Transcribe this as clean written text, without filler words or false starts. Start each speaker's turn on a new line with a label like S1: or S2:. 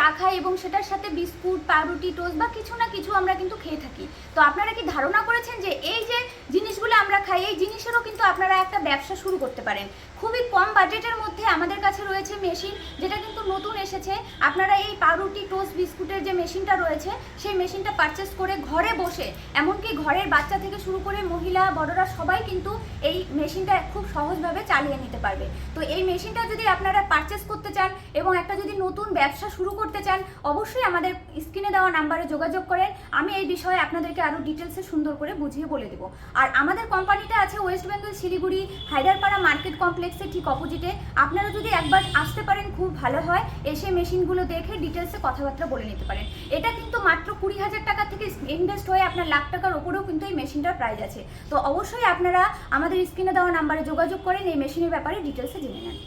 S1: চা খাই এবং সেটার সাথে বিস্কুট, পাউরুটি, টোস্ট বা কিছু না কিছু আমরা কিন্তু খেয়ে থাকি। তো আপনারা কি ধারণা করেছেন যে এই যে জিনিসগুলো আমরা খাই, এই জিনিসেরও কিন্তু আপনারা একটা ব্যবসা শুরু করতে পারেন। খুবই কম বাজেটের মধ্যে আমাদের কাছে রয়েছে মেশিন, যেটা কিন্তু নতুন এসেছে। আপনারা এই পাউরুটি, টোস্ট, বিস্কুটের যে মেশিনটা রয়েছে সেই মেশিনটা পারচেস করে ঘরে বসে, এমনকি ঘরের বাচ্চা থেকে শুরু করে মহিলা, বড়রা সবাই কিন্তু এই মেশিনটা খুব সহজভাবে চালিয়ে নিতে পারবে। তো এই মেশিনটা যদি আপনারা পারচেস করতে চান এবং একটা যদি নতুন ব্যবসা শুরু করতে চান, অবশ্যই আমাদের স্ক্রিনে দেওয়া নাম্বারে যোগাযোগ করেন। আমি এই বিষয়ে আপনাদেরকে আরও ডিটেলসে সুন্দর করে বুঝিয়ে বলে দেবো। আর আমাদের কোম্পানিটা আছে ওয়েস্ট বেঙ্গল শিলিগুড়ি হায়দারপাড়া মার্কেট কমপ্লেক্সের ঠিক অপোজিটে। আপনারা যদি একবার আসতে পারেন খুব ভালো হয়, এসে মেশিনগুলো দেখে ডিটেলসে কথাবার্তা বলে নিতে পারেন। এটা কিন্তু মাত্র 20,000 টাকা থেকে ইনভেস্ট হয়ে আপনার লাখ টাকার ওপরেও কিন্তু এই মেশিনটার প্রাইস আছে। তো অবশ্যই আপনারা আমাদের স্ক্রিনে দেওয়া নাম্বারে যোগাযোগ করেন, এই মেশিনের ব্যাপারে ডিটেলসে জেনে নেন।